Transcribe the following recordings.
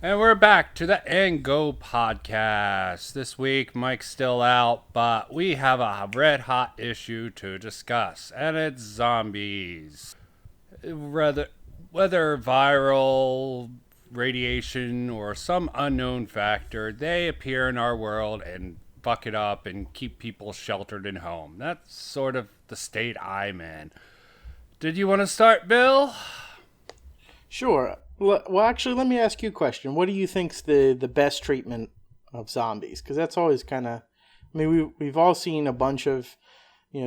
And we're back to the And Go podcast. This week, Mike's still out, but we have a red hot issue to discuss, and it's zombies. Whether, whether viral, radiation, or some unknown factor, they appear in our world and buck it up and keep people sheltered in home. That's sort of the state I'm in. Did you want to start, Bill? Sure. Well, actually, let me ask you a question. What do you think's the best treatment of zombies? Because that's always kind of. I mean, we've all seen a bunch of,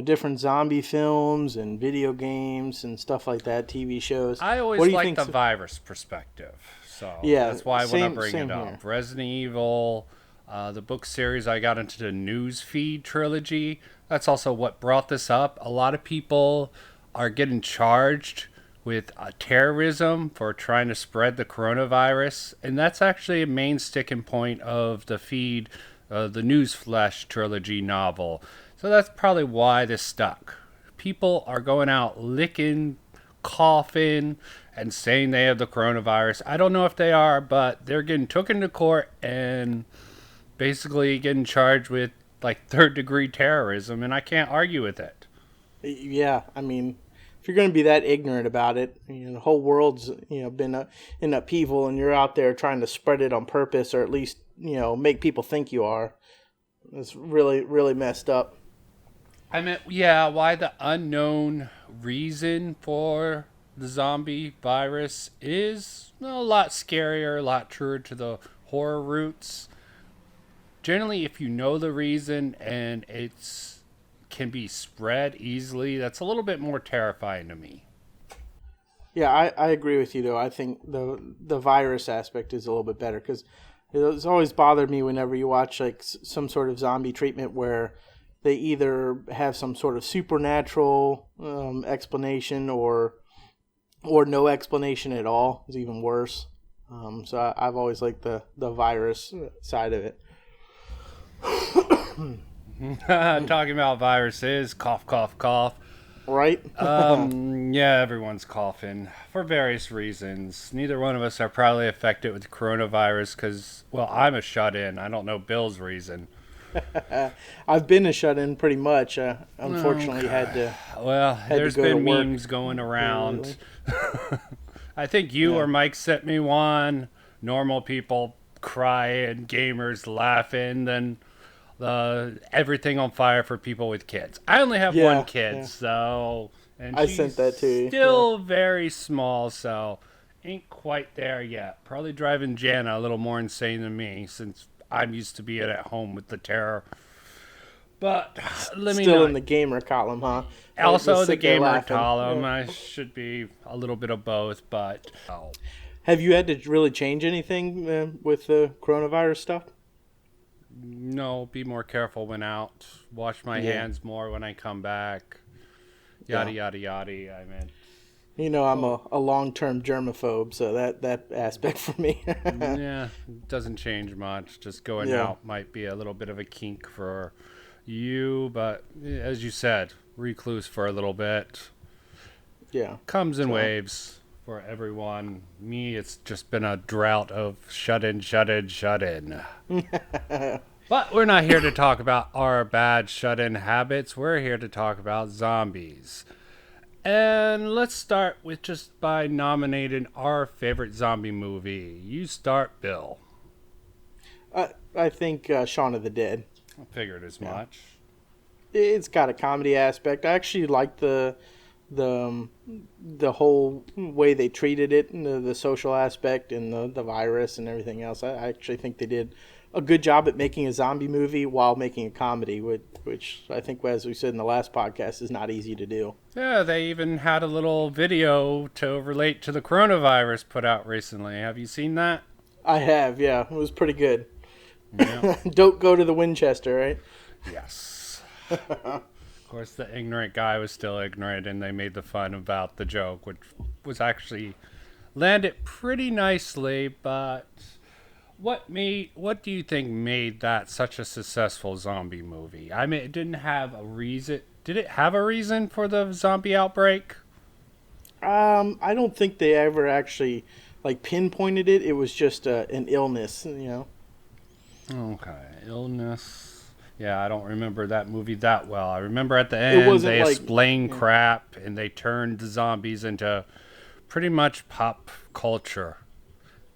different zombie films and video games and stuff like that, TV shows. I What always do you like think? the virus perspective, so Yeah, that's why I want to bring same it here. up. Resident Evil, the book series, I got into the News Feed trilogy. That's also what brought this up. A lot of people are getting charged with terrorism for trying to spread the coronavirus, and that's actually a main sticking point of the Feed, the News Flesh trilogy novel. So that's probably why this stuck. People are going out licking, coughing, and saying they have the coronavirus. I don't know if they are, but they're getting taken to court and basically getting charged with like third degree terrorism, and I can't argue with it. Yeah, I mean, if you're going to be that ignorant about it, the whole world's been in upheaval, and you're out there trying to spread it on purpose, or at least make people think you are. It's really messed up. I mean, yeah, why the unknown reason for the zombie virus is a lot scarier, a lot truer to the horror roots. Generally, if you know the reason and it's can be spread easily, that's a little bit more terrifying to me. Yeah, I agree with you though. I think the virus aspect is a little bit better because it's always bothered me whenever you watch like some sort of zombie treatment where they either have some sort of supernatural explanation or no explanation at all. Is even worse. I've always liked the virus side of it. Talking about viruses, cough, cough, cough. Right? Yeah, everyone's coughing for various reasons. Neither one of us are probably affected with coronavirus because, well, I'm a shut in. I don't know Bill's reason. I've been a shut in pretty much. Unfortunately, Okay. had Well, to there's go to been work memes going very around. early. I think you Yeah. or Mike sent me one. Normal people crying, gamers laughing, then everything on fire for people with kids. I only have one Yeah, kid, yeah. so and I she's sent that to you. Yeah. still very small, so ain't quite there yet. Probably driving Jana a little more insane than me since I'm used to being at home with the terror. But let me Still in not. the gamer column, huh? Also, Just the sit there gamer laughing. column. Yeah. I should be a little bit of both, but oh, Have you had to really change anything with the coronavirus stuff? no, be more careful when out. Wash my Yeah. hands more when I come back. Yada Yeah. yada yada. I mean, I'm a long-term germaphobe, so that aspect for me. yeah, doesn't change much. Just going Yeah. out might be a little bit of a kink for you, but as you said, recluse for a little bit. Yeah. Comes in So, waves for everyone. Me, it's just been a drought of shut in, shut in, shut in. But we're not here to talk about our bad shut in habits. We're here to talk about zombies. And let's start with just by nominating our favorite zombie movie. You start, Bill. I think Shaun of the Dead. I figured as Yeah. much. It's got a comedy aspect. I actually like the whole way they treated it, and the social aspect, and the virus and everything else. I actually think they did a good job at making a zombie movie while making a comedy, which I think, as we said in the last podcast, is not easy to do. Yeah, they even had a little video to relate to the coronavirus put out recently. Have you seen that? I have, yeah, it was pretty good. Yeah. Don't go to the Winchester, right? Yes. Of course, the ignorant guy was still ignorant, and they made the fun about the joke, which was actually landed pretty nicely. But what do you think made that such a successful zombie movie? I mean, it didn't have a reason. Did it have a reason for the zombie outbreak? I don't think they ever actually like pinpointed it. It was just an illness, Okay, illness. Yeah, I don't remember that movie that well. I remember at the It end wasn't they like, explain yeah, crap and they turned the zombies into pretty much pop culture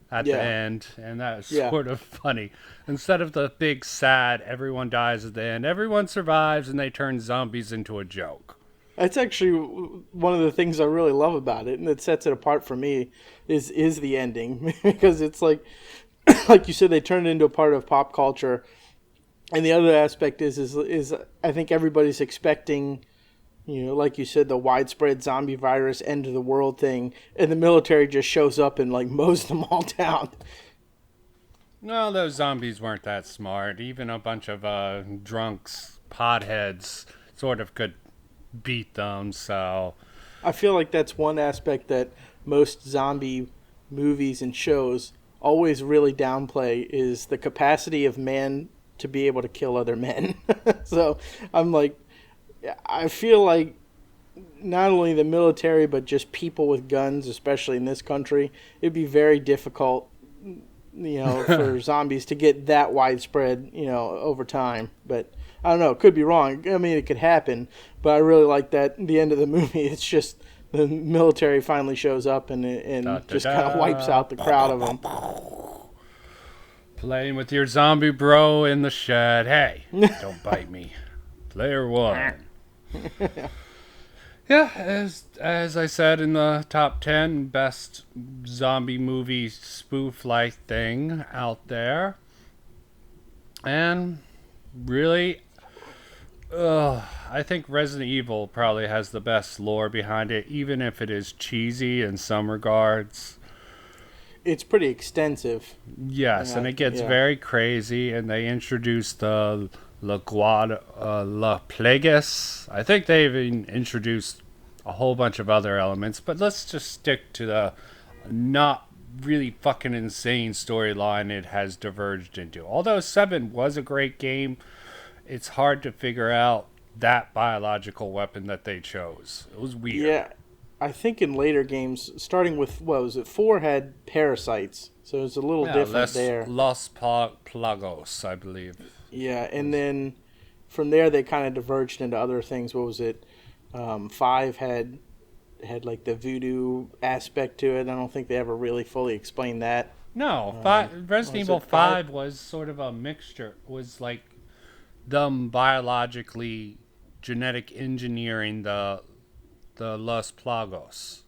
at the yeah, end, and that was yeah. sort of funny. Instead of the big sad everyone dies at the end, everyone survives and they turn zombies into a joke. That's actually one of the things I really love about it, and that sets it apart for me is the ending because it's like you said, they turn it into a part of pop culture. And the other aspect is I think everybody's expecting, like you said, the widespread zombie virus end of the world thing, and the military just shows up and like mows them all down. No, those zombies weren't that smart. Even a bunch of drunks, potheads, sort of could beat them. So I feel like that's one aspect that most zombie movies and shows always really downplay is the capacity of man to be able to kill other men. So I'm like, I feel like not only the military but just people with guns, especially in this country, it'd be very difficult, for zombies to get that widespread, over time. But I don't know, it could be wrong. I mean, it could happen, but I really like that the end of the movie. It's just the military finally shows up and da da just kind of wipes da. out the crowd of them. Playing with your zombie bro in the shed. Hey, don't bite me. Player one. Yeah, as I said in the top 10 best zombie movie spoof like thing out there. And really, I think Resident Evil probably has the best lore behind it, even if it is cheesy in some regards. It's pretty extensive. Yes, and Yeah, it gets yeah. very crazy, and they introduced the La Plagueis. I think they've introduced a whole bunch of other elements, but let's just stick to the not really fucking insane storyline it has diverged into. Although 7 was a great game, it's hard to figure out that biological weapon that they chose. It was weird. Yeah, I think in later games, starting with what was it, 4 had parasites, so it's a little Yeah, different less there. Plagos, I believe. Yeah, and Was then from there they kind of diverged into other things. What was it? 5 had like the voodoo aspect to it. I don't think they ever really fully explained that. No, What Resident was Evil it 5? 5 was sort of a mixture. Was like them biologically genetic engineering the Los Plagos.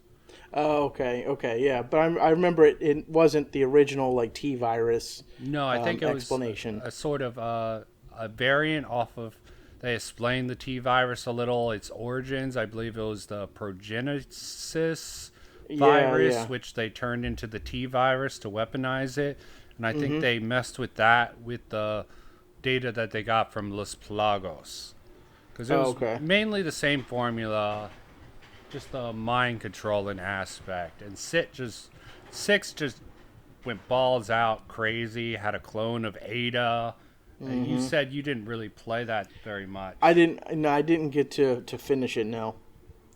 Oh, okay, okay, yeah. But I remember it wasn't the original like T virus No, I think it was explanation. a sort of a variant off of. They explained the T virus a little, its origins. I believe it was the progenesis Yeah, virus, yeah. which they turned into the T virus to weaponize it. And I think Mm-hmm. they messed with that with the data that they got from Los Plagos. Because it Oh, was okay. mainly the same formula, just the mind controlling aspect. And 6 just went balls out crazy, had a clone of Ada. And you Mm-hmm. said you didn't really play that very I much. didn't. No, I didn't get to finish it. No.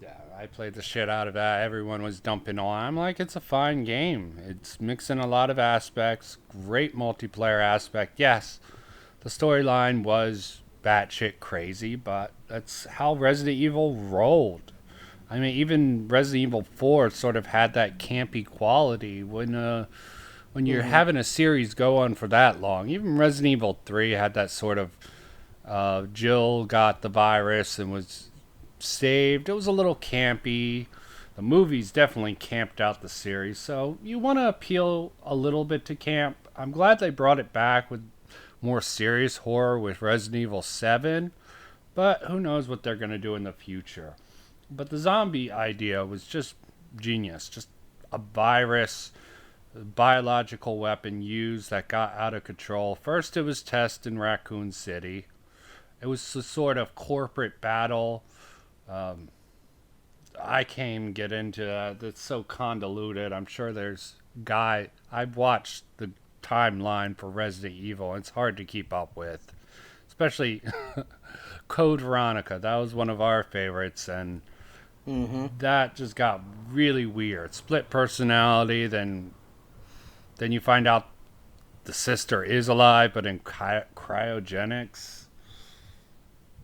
Yeah, I played the shit out of that. Everyone was dumping on. I'm like, it's a fine game. It's mixing a lot of aspects. Great multiplayer aspect. Yes, the storyline was batshit crazy, but that's how Resident Evil rolled. I mean, even Resident Evil 4 sort of had that campy quality when you're Mm-hmm. having a series go on for that long. Even Resident Evil 3 had that sort of Jill got the virus and was saved. It was a little campy. The movies definitely camped out the series, so you want to appeal a little bit to camp. I'm glad they brought it back with more serious horror with Resident Evil 7, but who knows what they're going to do in the future. But the zombie idea was just genius. Just a virus, a biological weapon used that got out of control. First, it was tested in Raccoon City. It was a sort of corporate battle. Um, I can't get into that. It's so convoluted. I'm sure there's guy. I've watched the timeline for Resident Evil. It's hard to keep up with, especially Code Veronica. That was one of our favorites, and Mm-hmm. that just got really weird. Split personality, then Then you find out the sister is alive, but in cryogenics.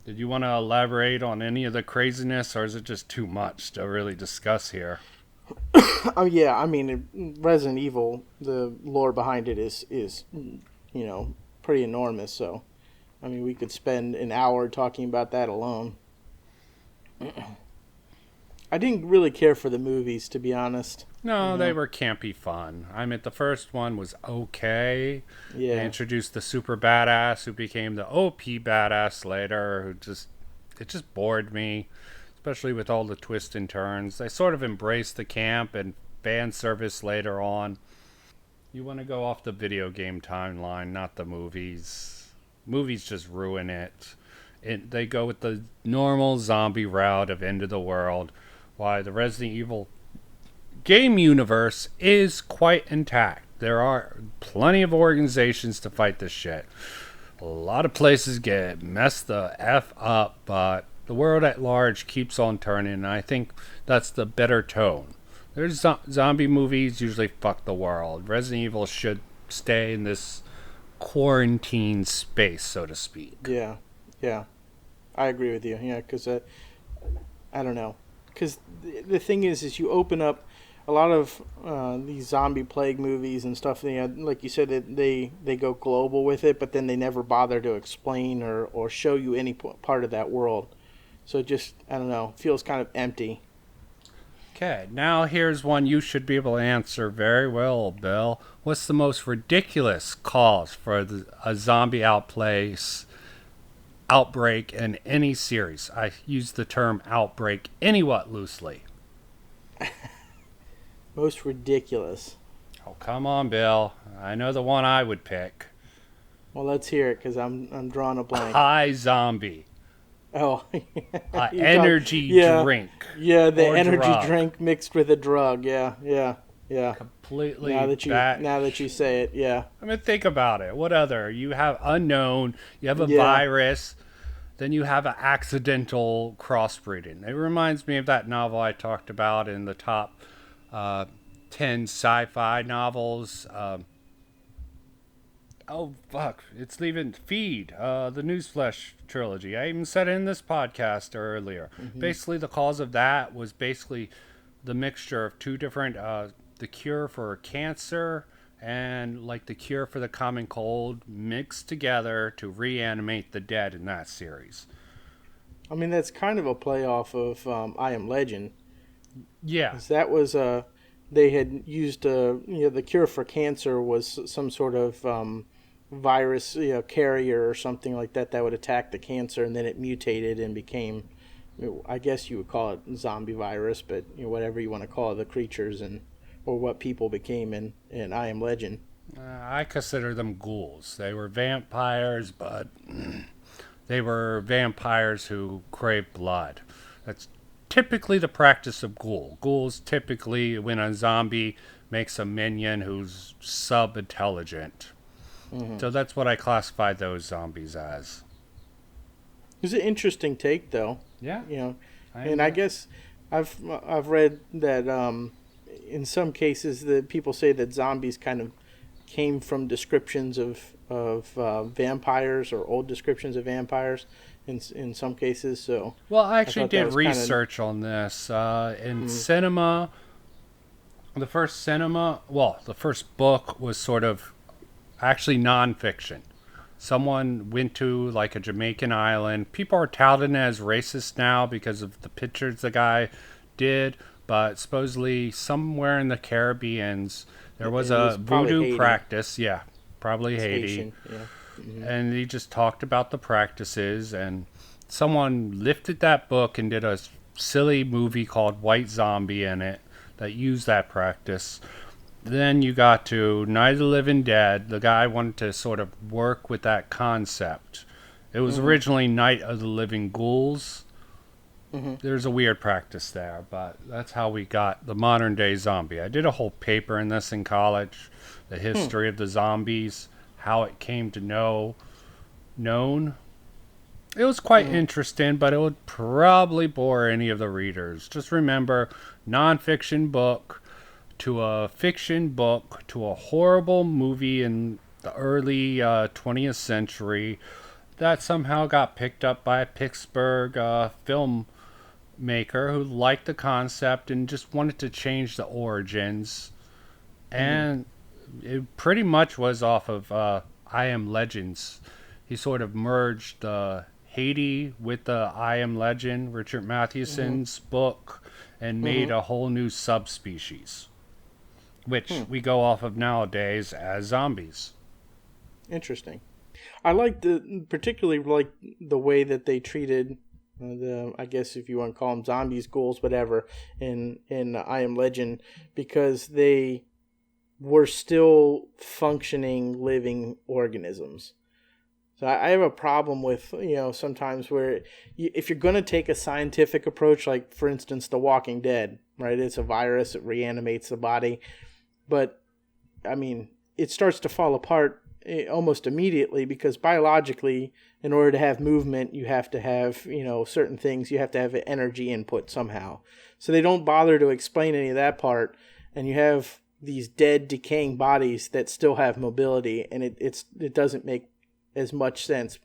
Did you want to elaborate on any of the craziness, or is it just too much to really discuss here? Oh yeah, I mean, Resident Evil, the lore behind it is pretty enormous. So, I mean, we could spend an hour talking about that alone. I didn't really care for the movies, to be honest. You No, they know, were campy fun. I mean, the first one was okay. They yeah, introduced the super badass who became the OP badass later, who just it just bored me, especially with all the twists and turns. They sort of embraced the camp and fan service later on. You want to go off the video game timeline, not the movies. Movies just ruin it. They go with the normal zombie route of end of the world, why the Resident Evil game universe is quite intact. There are plenty of organizations to fight this shit. A lot of places get messed the F up, but the world at large keeps on turning, and I think that's the better tone. There's zombie movies usually fuck the world. Resident Evil should stay in this quarantine space, so to speak. yeah, yeah. I agree with you. Yeah, because I don't know. Because the thing is you open up a lot of these zombie plague movies and stuff. Like you said, they go global with it, but then they never bother to explain or show you any part of that world. So it just, I don't know, feels kind of empty. Okay, now here's one you should be able to answer very well, Bill. What's the most ridiculous cause for a zombie outbreak in any series? I use the term outbreak anywhat loosely. Most ridiculous. Oh, come on, Bill. I know the one I would pick. Well, let's hear it because I'm drawing a blank. High zombie. Oh, Energy yeah, drink yeah, the or energy drug. drink mixed with a drug. Yeah, yeah, yeah. Completely Now that you say it, yeah, I mean, think about it. What other? You have unknown, you have a yeah. virus, then you have an accidental crossbreeding. It reminds me of that novel I talked about in the top uh, 10 sci fi novels. Oh, fuck. It's leaving Feed, the Newsflesh trilogy. I even said it in this podcast earlier. Hmm. Basically, the cause of that was basically the mixture of two different, the cure for cancer and like the cure for the common cold mixed together to reanimate the dead in that series. I mean, that's kind of a playoff of I Am Legend. Yeah. 'Cause that was they had used the cure for cancer was some sort of virus carrier or something like that that would attack the cancer, and then it mutated and became, I guess you would call it zombie virus, but whatever you want to call it, the creatures and or what people became in I Am Legend. I consider them ghouls. They were vampires, but they were vampires who crave blood. That's typically the practice of ghoul. Ghouls typically, when a zombie makes a minion who's sub intelligent. Hmm. So that's what I classify those zombies as. It's an interesting take, though. Yeah, You know, I and I am. guess I've read that in some cases that people say that zombies kind of came from descriptions of vampires or old descriptions of vampires in some cases. So Well, I I actually thought that did was kind of research on this. In mm, cinema, the first book was sort of actually nonfiction. Someone went to like a Jamaican island. People are touting it as racist now because of the pictures the guy did, but supposedly somewhere in the Caribbeans there was it was a probably voodoo Haiti. practice. Yeah, probably It's Haiti. Haitian. Yeah. Hmm. And he just talked about the practices, and someone lifted that book and did a silly movie called White Zombie in it that used that practice. Then you got to Night of the Living Dead. The guy wanted to sort of work with that concept. It was Hmm. originally Night of the Living Ghouls. Hmm. There's a weird practice there, but that's how we got the modern day zombie. I did a whole paper in this in college, the Hmm. history of the zombies, how it came to known. It was quite Hmm. interesting, but it would probably bore any of the readers. Just remember, nonfiction book, to a fiction book to a horrible movie in the early 20th century that somehow got picked up by a Pittsburgh filmmaker who liked the concept and just wanted to change the origins. Hmm. And it pretty much was off of I Am Legends. He sort of merged Haiti with the I Am Legend, Richard Hmm. Matheson's book, and made Hmm. a whole new subspecies, which Hmm. we go off of nowadays as zombies. Interesting. I like particularly like the way that they treated the, I guess if you want to call them zombies, ghouls, whatever, in I Am Legend, because they were still functioning living organisms. So I have a problem with, sometimes where if you're going to take a scientific approach, like for instance, The Walking Dead, right? It's a virus, it reanimates the body, but I mean, it starts to fall apart almost immediately because biologically, in order to have movement, you have to have, certain things, you have to have an energy input somehow. So they don't bother to explain any of that part, and you have these dead, decaying bodies that still have mobility, and it doesn't make as much sense.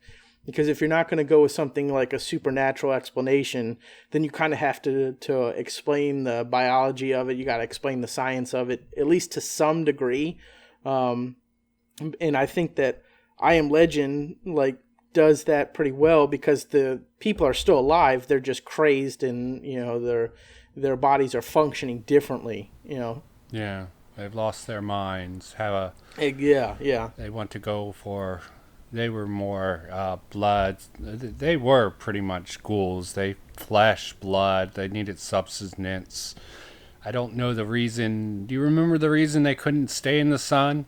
Because if you're not going to go with something like a supernatural explanation, then you kind of have to explain the biology of it. You got to explain the science of it, at least to some degree. Um, and I think that I Am Legend like does that pretty well because the people are still alive. They're just crazed, and their bodies are functioning differently. Yeah, they've lost their minds. Have a Yeah, yeah, they want to go for. They were more blood. They were pretty much ghouls. They flesh, blood. They needed subsistence. I don't know the reason. Do you remember the reason they couldn't stay in the sun?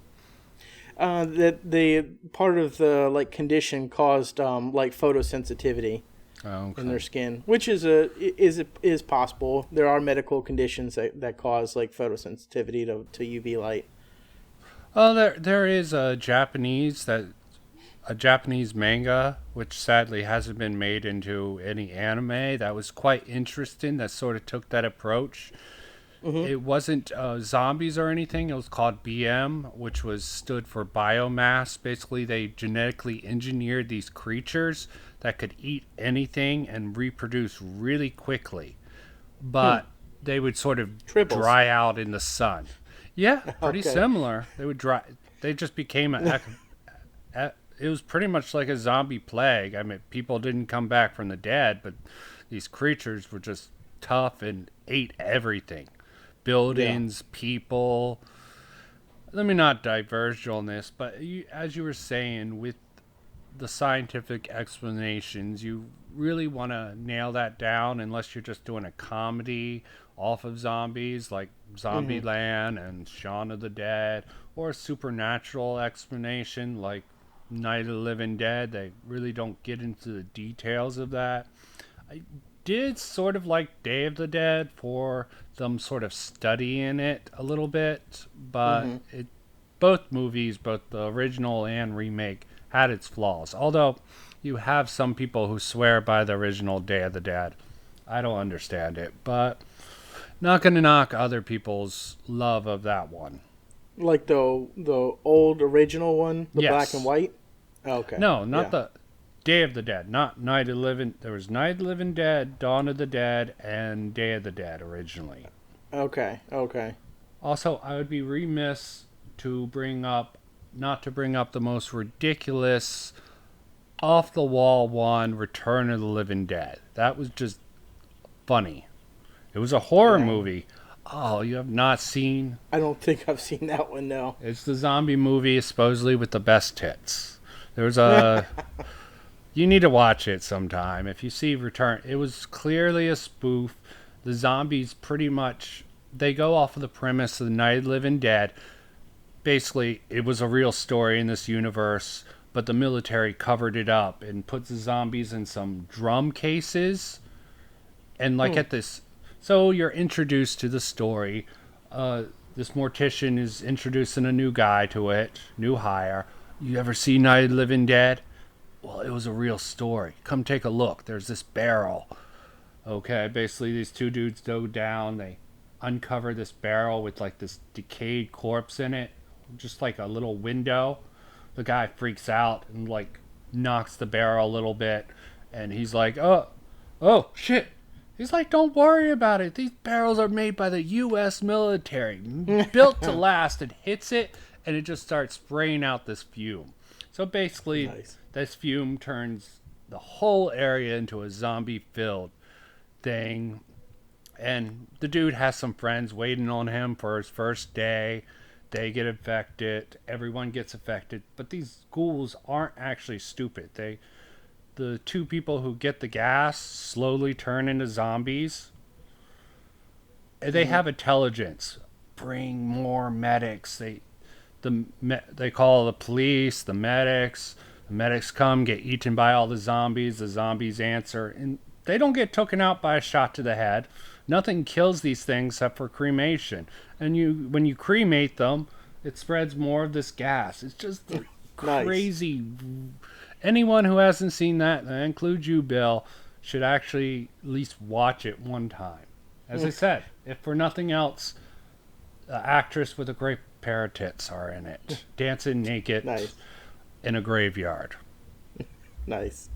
that the part of the like condition caused like photosensitivity Oh, in okay. their skin, which is possible. There are medical conditions that cause like photosensitivity to UV light. Oh, there is a Japanese manga which sadly hasn't been made into any anime that was quite interesting. That sort of took that approach. Hmm. It wasn't zombies or anything. It was called BM, which was stood for biomass. Basically, they genetically engineered these creatures that could eat anything and reproduce really quickly, Hmm. but they would sort of Tribbles. dry out in the sun. Yeah, pretty Okay. similar. They would dry. They just became it was pretty much like a zombie plague. I mean, people didn't come back from the dead, but these creatures were just tough and ate everything, Yeah. buildings, people. Let me not diverge on this, but as you were saying, with the scientific explanations, you really want to nail that down unless you're just doing a comedy off of zombies like Hmm. Zombieland and Shaun of the Dead, or a supernatural explanation like Night of the Living Dead. They really don't get into the details of that. I did sort of like Day of the Dead for them sort of studying it a little bit, but Hmm. both movies, both the original and remake, had its flaws. Although you have some people who swear by the original Day of the Dead. I don't understand it, but not gonna knock other people's love of that one. Like the old original one, the black and Yes. white. Okay. No, not Yeah. the Day of the Dead. Not Night of the Living. There was Night of the Living Dead, Dawn of the Dead, and Day of the Dead originally. Okay. Okay. Also, I would be remiss to bring up, not to bring up the most ridiculous, off the wall one, Return of the Living Dead. That was just funny. It was a horror Yeah. movie. Oh, you have not seen? I don't think I've seen that one. No. It's the zombie movie supposedly with the best tits. There was a. You need to watch it sometime. If you see Return, it was clearly a spoof. The zombies pretty much. They go off of the premise of the Night of the Living Dead. Basically, it was a real story in this universe, but the military covered it up and put the zombies in some drum cases. And like Hmm. at this, so you're introduced to the story. Uh, this mortician is introducing a new guy to it, new hire. You ever see Night of the Living Dead? Well, it was a real story. Come take a look. There's this barrel. Okay, basically these two dudes go down. They uncover this barrel with like this decayed corpse in it, just like a little window. The guy freaks out and like knocks the barrel a little bit, and he's like, oh shit. He's like, don't worry about it. These barrels are made by the U.S. military, built to last, and hits it, and it just starts spraying out this fume. So basically, Nice. this fume turns the whole area into a zombie-filled thing. And the dude has some friends waiting on him for his first day. They get infected. Everyone gets affected. But these ghouls aren't actually stupid. The two people who get the gas slowly turn into zombies. And they have intelligence. Bring more medics. They call the police, the medics. The medics come, get eaten by all the zombies. The zombies answer, and they don't get taken out by a shot to the head. Nothing kills these things except for cremation. And when you cremate them, it spreads more of this gas. It's just Nice. crazy. Anyone who hasn't seen that, and that includes you, Bill, should actually at least watch it one time. As I said, if for nothing else, the actress with a great pair of tits are in it, dancing naked Nice. in a graveyard. Nice.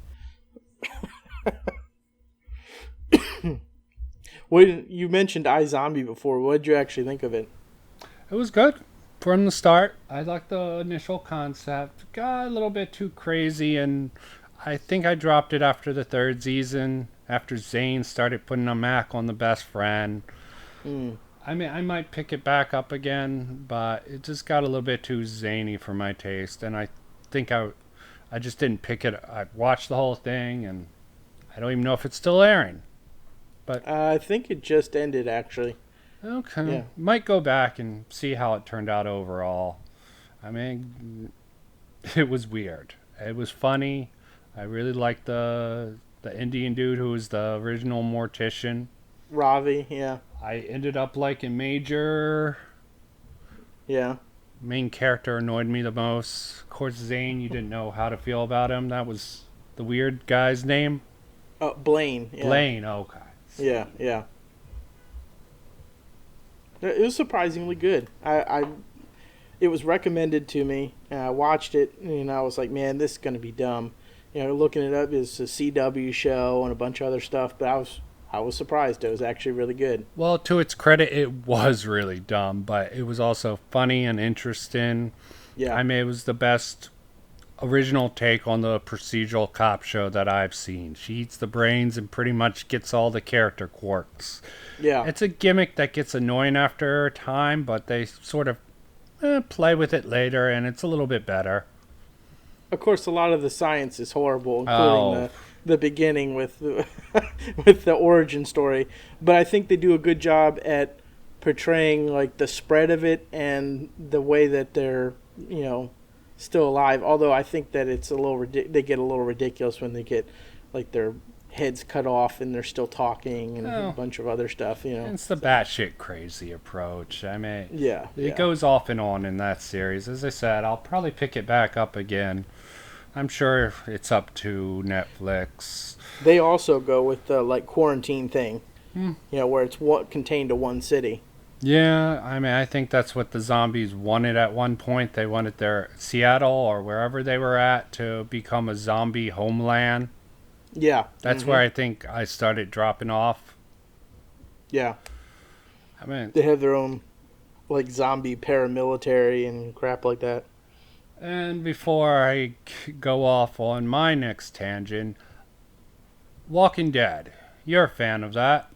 When you mentioned iZombie before, what did you actually think of it? It was good from the start. I liked the initial concept. Got a little bit too crazy, and I think I dropped it after the third season, after Zane started putting a Mac on the best friend. I mean, I might pick it back up again, but it just got a little bit too zany for my taste, and I think I just didn't pick it. I watched the whole thing, and I don't even know if it's still airing. But I think it just ended, actually. okay, Yeah. might go back and see how it turned out overall. I mean, it was weird. It was funny. I really liked the Indian dude who was the original mortician. Ravi, yeah. I ended up liking Major. Yeah. Main character annoyed me the most. Of course, Zane, you didn't know how to feel about him. That was the weird guy's name. Blaine. Yeah. Blaine, okay. Yeah, yeah. It was surprisingly good. It was recommended to me, and I watched it, and I was like, man, this is going to be dumb. You know, looking it up is a CW show and a bunch of other stuff, but I was surprised. It was actually really good. Well, to its credit, it was really dumb, but it was also funny and interesting. Yeah. I mean, it was the best original take on the procedural cop show that I've seen. She eats the brains and pretty much gets all the character quirks. Yeah. It's a gimmick that gets annoying after a time, but they sort of play with it later, and it's a little bit better. Of course, a lot of the science is horrible, including Oh. the beginning with the, with the origin story. But I think they do a good job at portraying like the spread of it and the way that they're, you know, still alive. Although I think that it's a little they get a little ridiculous when they get like their heads cut off and they're still talking and Oh. a bunch of other stuff. You know, It's the batshit crazy approach. I mean, yeah, it goes off and on in that series. As I said, I'll probably pick it back up again. I'm sure it's up to Netflix. They also go with the like quarantine thing, Hmm. you know, where it's contained to one city. Yeah, I mean, I think that's what the zombies wanted at one point. They wanted their Seattle or wherever they were at to become a zombie homeland. Yeah, That's where I think I started dropping off. yeah. I mean, They have their own like zombie paramilitary and crap like that. and before I go off on my next tangent, Walking Dead. You're a fan of that.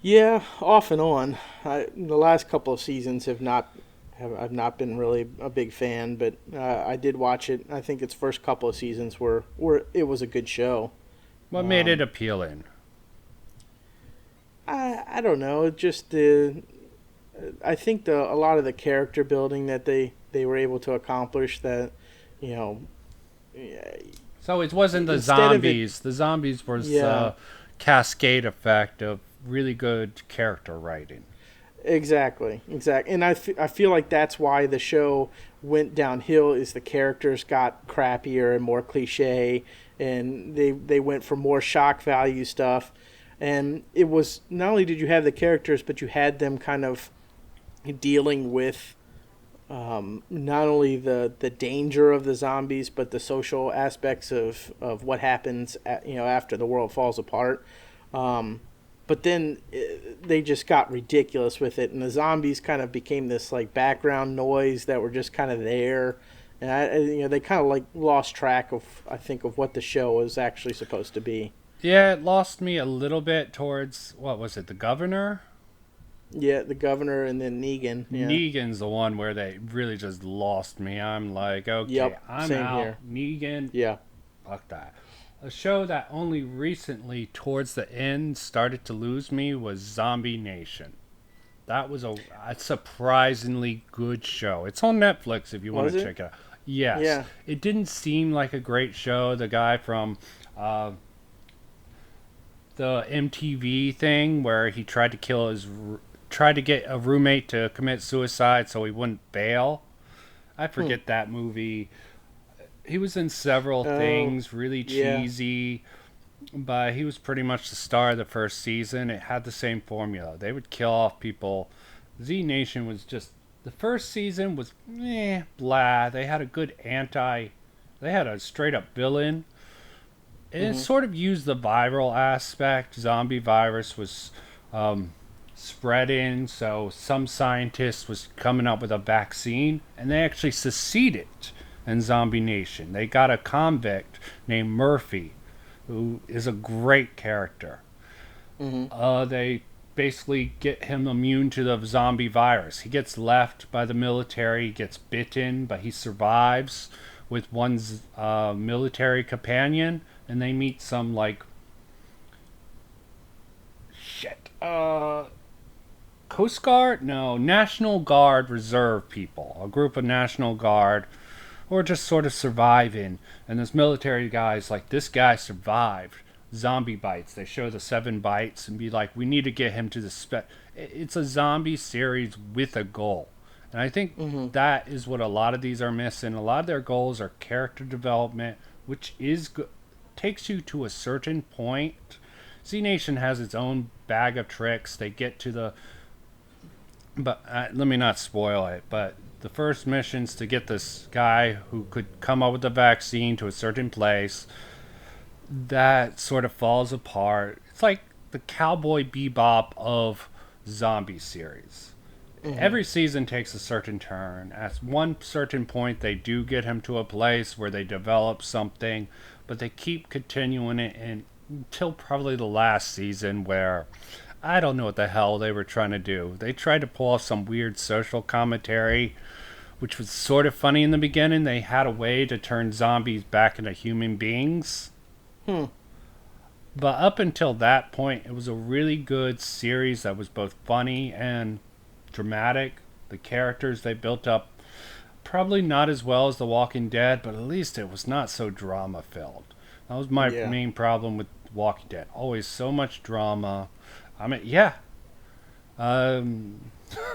Yeah, off and on. The last couple of seasons I've not been really a big fan, but I did watch it. I think its first couple of seasons were it was a good show. What made it appealing? I don't know. It just I think a lot of the character building that they were able to accomplish, that, you know, So it wasn't the Instead of it- zombies. The zombies was Yeah. the cascade effect of really good character writing. Exactly. And I feel like that's why the show went downhill, is the characters got crappier and more cliche, and they went for more shock value stuff. And it was not only did you have the characters, but you had them kind of dealing with not only the danger of the zombies, but the social aspects of what happens after the world falls apart. But then they just got ridiculous with it, and the zombies kind of became this like background noise that were just kind of there, and they kind of like lost track of, I think, of what the show was actually supposed to be. Yeah, it lost me a little bit towards, what was it, the governor? Yeah, the governor and then Negan. Yeah. Negan's the one where they really just lost me. I'm like, okay, Yep. I'm Same out. here. Negan, Yeah. fuck that. A show that only recently, towards the end, started to lose me was Zombie Nation. That was a surprisingly good show. It's on Netflix if you want Was to it? check it out. Yes. Yeah. It didn't seem like a great show. The guy from the MTV thing where he tried to get a roommate to commit suicide so he wouldn't bail. I Hmm. forget that movie. He was in several Oh. things, really Yeah. cheesy, but he was pretty much the star of the first season. It had the same formula. They would kill off people. Z Nation was just, the first season was blah. They had a good they had a straight up villain. And it Hmm. sort of used the viral aspect. Zombie virus was spreading, so some scientist was coming up with a vaccine, and they actually succeeded in Zombie Nation. They got a convict named Murphy, who is a great character. Hmm. They basically get him immune to the zombie virus. He gets left by the military, he gets bitten, but he survives with one's military companion, and they meet some like shit. Coast Guard? No, National Guard Reserve people. A group of National Guard or just sort of surviving. And this military guy's like, this guy survived zombie bites. They show the 7 bites and be like, we need to get him to the It's a zombie series with a goal. And I Hmm. think that is what a lot of these are missing. A lot of their goals are character development, which takes you to a certain point. Z Nation has its own bag of tricks. They get to the but let me not spoil it. But the first mission's to get this guy who could come up with a vaccine to a certain place. That sort of falls apart. It's like the Cowboy Bebop of zombie series. Hmm. Every season takes a certain turn. At one certain point, they do get him to a place where they develop something, but they keep continuing it until probably the last season where I don't know what the hell they were trying to do. They tried to pull off some weird social commentary, which was sort of funny in the beginning. They had a way to turn zombies back into human beings. Hmm. But up until that point, it was a really good series that was both funny and dramatic. The characters they built up, probably not as well as The Walking Dead, but at least it was not so drama filled. That was my Yeah. main problem with Walking Dead. Always so much drama. I mean, yeah, um,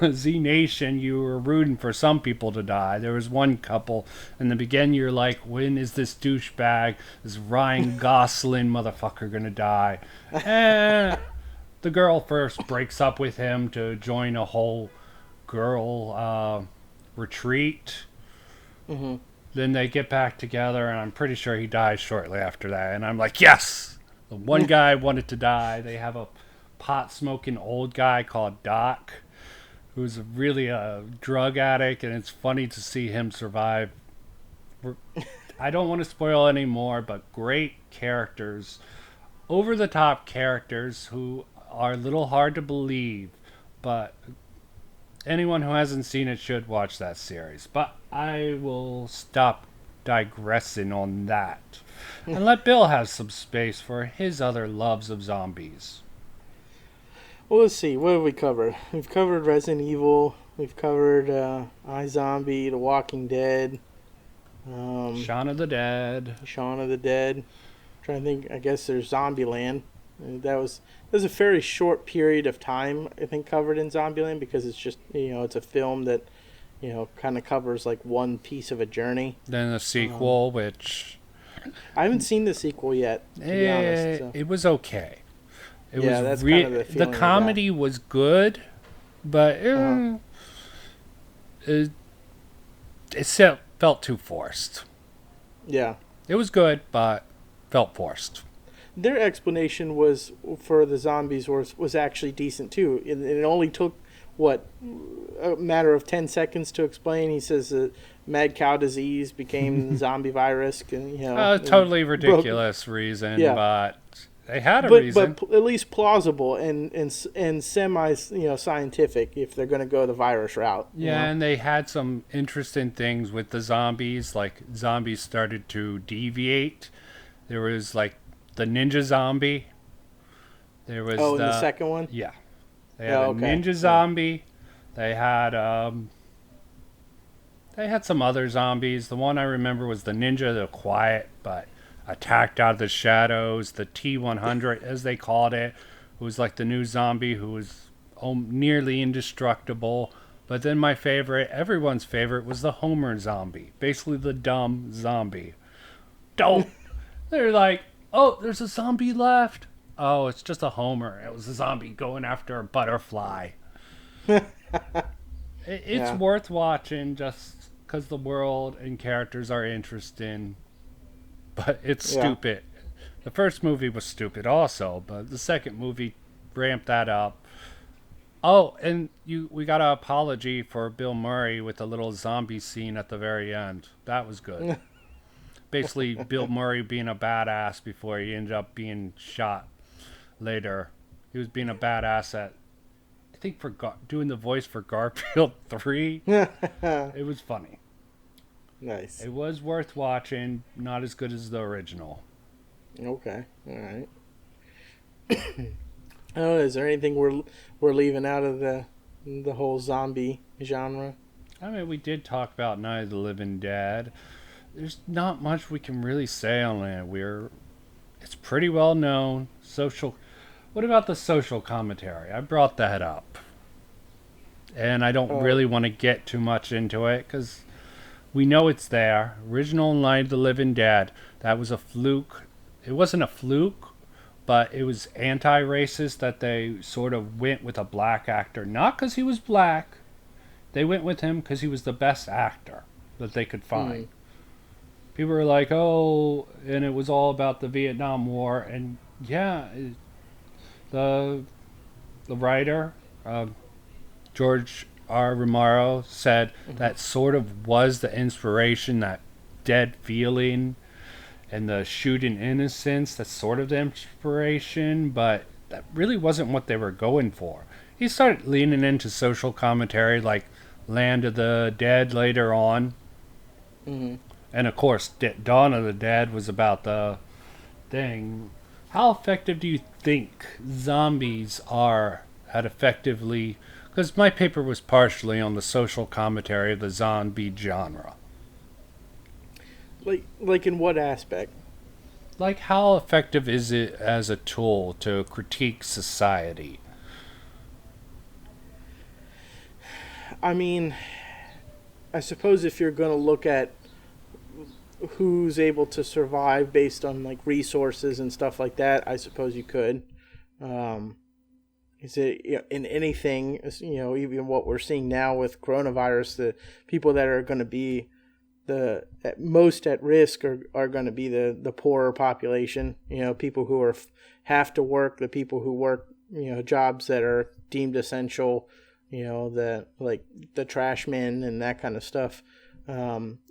Z Nation, you were rooting for some people to die. There was one couple in the beginning. You're like, when is this douchebag, this Ryan Gosling motherfucker, gonna die? And the girl first breaks up with him to join a whole girl retreat. Hmm. Then they get back together, and I'm pretty sure he dies shortly after that. And I'm like, yes, the one guy wanted to die. They have a pot smoking old guy called Doc, who's really a drug addict, and it's funny to see him survive. I don't want to spoil any more, but great characters, over the top characters who are a little hard to believe, but anyone who hasn't seen it should watch that series. But I will stop digressing on that and let Bill have some space for his other loves of zombies. Well, let's see. What have we covered? We've covered Resident Evil. We've covered iZombie, The Walking Dead, Shaun of the Dead. Shaun of the Dead. Trying to think. I guess there's Zombieland. That was a very short period of time, I think, covered in Zombieland, because it's just, it's a film that kind of covers like one piece of a journey. Then the sequel, which I haven't seen the sequel yet, to be honest. So. it was okay. It Yeah, was that's kind of the the feeling I got. comedy was good, but Uh-huh. it, it felt too forced. Yeah. It was good, but felt forced. Their explanation was for the zombies was actually decent too. It only took what a matter of 10 seconds to explain. He says that mad cow disease became zombie virus, and A and totally broke. ridiculous reason, Yeah, but they had a but reason. at least plausible and semi scientific if they're going to go the virus route. Yeah, and they had some interesting things with the zombies. Like, zombies started to deviate. There was, like, the ninja zombie. There was Oh, and the the. second one. Yeah. They had a Oh, okay. ninja Yeah. zombie. They had, they had some other zombies. The one I remember was the ninja, the quiet, but attacked out of the shadows. The T-100, as they called it, who was like the new zombie who was nearly indestructible. But then my favorite, everyone's favorite, was the Homer zombie. Basically the dumb zombie. Don't. They're like, oh, there's a zombie left. Oh, it's just a Homer. It was a zombie going after a butterfly. It's Yeah. worth watching just because the world and characters are interesting, but it's Yeah. stupid. The first movie was stupid also, but the second movie ramped that up. Oh, and we got an apology for Bill Murray with a little zombie scene at the very end. That was good. Basically, Bill Murray being a badass before he ended up being shot later. He was being a badass at, I think, for doing the voice for Garfield 3. It was funny. Nice. It was worth watching. Not as good as the original. Okay. All right. Oh, is there anything we're leaving out of the whole zombie genre? I mean, we did talk about Night of the Living Dead. There's not much we can really say on it. It's pretty well known. Social. What about the social commentary? I brought that up, and I don't Uh, really want to get too much into it because we know it's there. Original Night of the Living Dead. That was a fluke. It wasn't a fluke, but it was anti-racist that they sort of went with a black actor. Not because he was black. They went with him because he was the best actor that they could find. mm, People were like, "Oh," and it was all about the Vietnam War. And yeah, the the writer uh, George R. Romero said mm-hmm. that sort of was the inspiration, that dead feeling and the shooting innocence. That's sort of the inspiration, but that really wasn't what they were going for. He started leaning into social commentary like Land of the Dead later on. Mm-hmm. And of course, Dawn of the Dead was about the thing. How effective do you think zombies are at effectively? Because my paper was partially on the social commentary of the zombie genre. Like in what aspect? Like, how effective is it as a tool to critique society? I mean, I suppose if you're going to look at who's able to survive based on like resources and stuff like that, I suppose you could. Um, is it in anything? Even what we're seeing now with coronavirus, the people that are going to be the at most at risk are going to be the poorer population. People who have to work, the people who work jobs that are deemed essential. The like the trash men and that kind of stuff.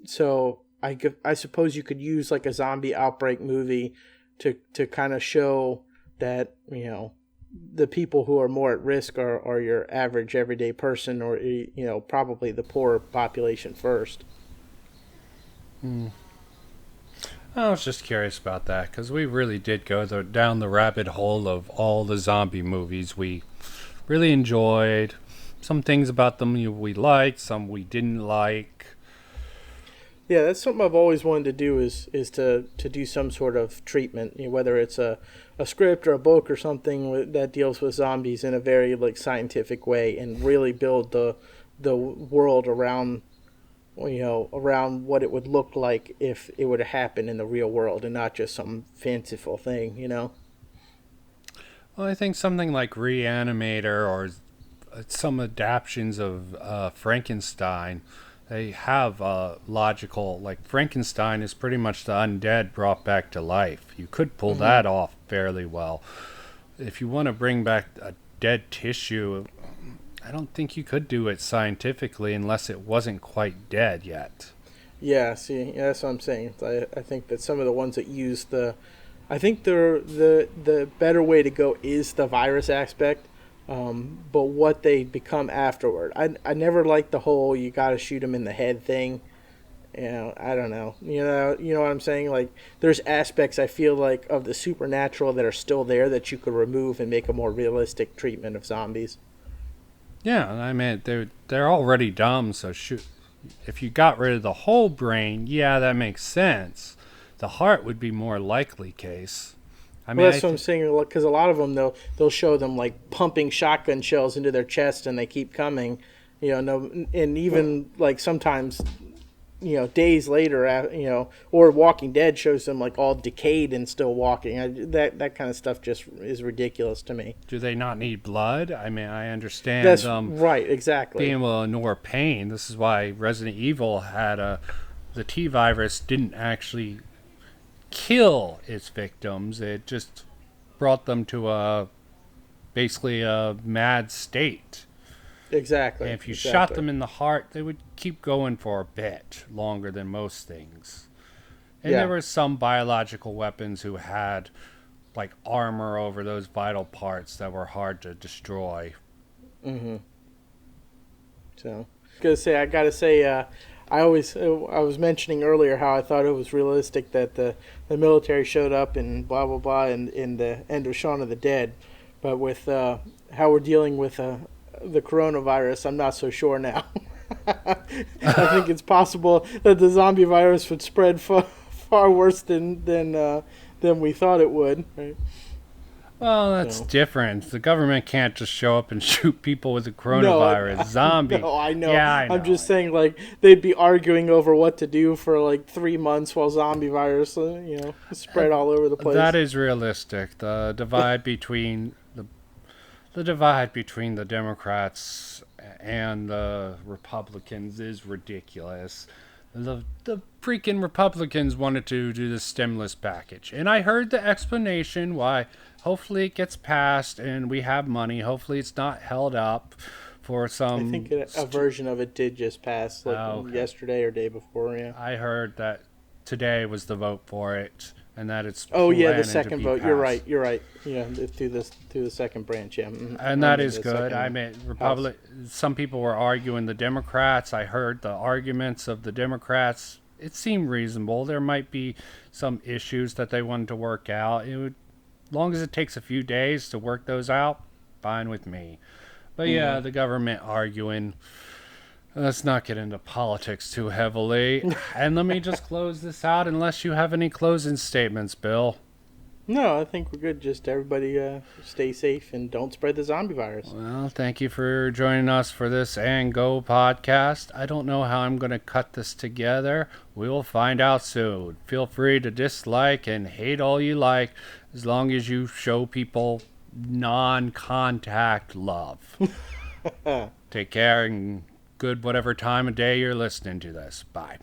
So I suppose you could use like a zombie outbreak movie to kind of show that the people who are more at risk are your average everyday person, or probably the poorer population first. Hmm. I was just curious about that because we really did go down the rabbit hole of all the zombie movies we really enjoyed. Some things about them we liked, some we didn't like. Yeah, that's something I've always wanted to do is to do some sort of treatment, whether it's a script or a book or something that deals with zombies in a very like scientific way, and really build the world around around what it would look like if it would happen in the real world and not just some fanciful thing. Well, I think something like Reanimator or some adaptions of Frankenstein, they have logical. Like Frankenstein is pretty much the undead brought back to life. You could pull Hmm. that off fairly well. If you want to bring back a dead tissue, I don't think you could do it scientifically unless it wasn't quite dead yet. Yeah, see, yeah, that's what I'm saying. I think that some of the ones that use I think the better way to go is the virus aspect, but what they become afterward. I never liked the whole you got to shoot them in the head thing. I don't know. You know what I'm saying? Like, there's aspects I feel like of the supernatural that are still there that you could remove and make a more realistic treatment of zombies. Yeah, I mean they're already dumb, so shoot. If you got rid of the whole brain, yeah, that makes sense. The heart would be more likely case. I Well, mean, that's what I'm saying. Because a lot of them they'll show them like pumping shotgun shells into their chest, and they keep coming. No, and even like sometimes days later, or Walking Dead shows them like all decayed and still walking. That kind of stuff just is ridiculous to me. do they not need blood? I mean, I understand That's right, being exactly. able to ignore pain. This is why Resident Evil had the T virus didn't actually kill its victims. It just brought them to a basically a mad state. And Exactly, if you shot exactly. them in the heart, they would keep going for a bit longer than most things. And there Yeah. were some biological weapons who had like armor over those vital parts that were hard to destroy. Mm-hmm. So, I gotta say, I was mentioning earlier how I thought it was realistic that the military showed up and blah blah blah in the end of Shaun of the Dead, but with how we're dealing with the coronavirus, I'm not so sure now. I think it's possible that the zombie virus would spread far worse than we thought it would. Right? Well, that's So. different. The government can't just show up and shoot people with the No, coronavirus. Zombie. no, I know. Yeah, I I'm know. just saying, like, they'd be arguing over what to do for like 3 months while zombie virus, spread all over the That place. is realistic. The divide between the Democrats and the Republicans is ridiculous. The freaking Republicans wanted to do the stimulus package, and I heard the explanation why. Hopefully, it gets passed and we have money. Hopefully, it's not held up for I think some. a version of it did just pass, like Oh, okay. yesterday or day before. Yeah. I heard that today was the vote for it, and that it's Oh yeah, the planning to second be vote. You're right. passed. You're right. Yeah, through the second branch. Yeah. And I that mean is the good. I second mean, house. Republic. Some people were arguing the Democrats. I heard the arguments of the Democrats. It seemed reasonable. There might be some issues that they wanted to work out. It would, long as it takes a few days to work those out, fine with me. But Hmm. yeah, the government arguing. Let's not get into politics too heavily. And let me just close this out, unless you have any closing statements, Bill. No, I think we're good. Just everybody stay safe and don't spread the zombie virus. Well, thank you for joining us for this And Go podcast. I don't know how I'm going to cut this together. We will find out soon. Feel free to dislike and hate all you like, as long as you show people non contact love. Take care and good whatever time of day you're listening to this. Bye.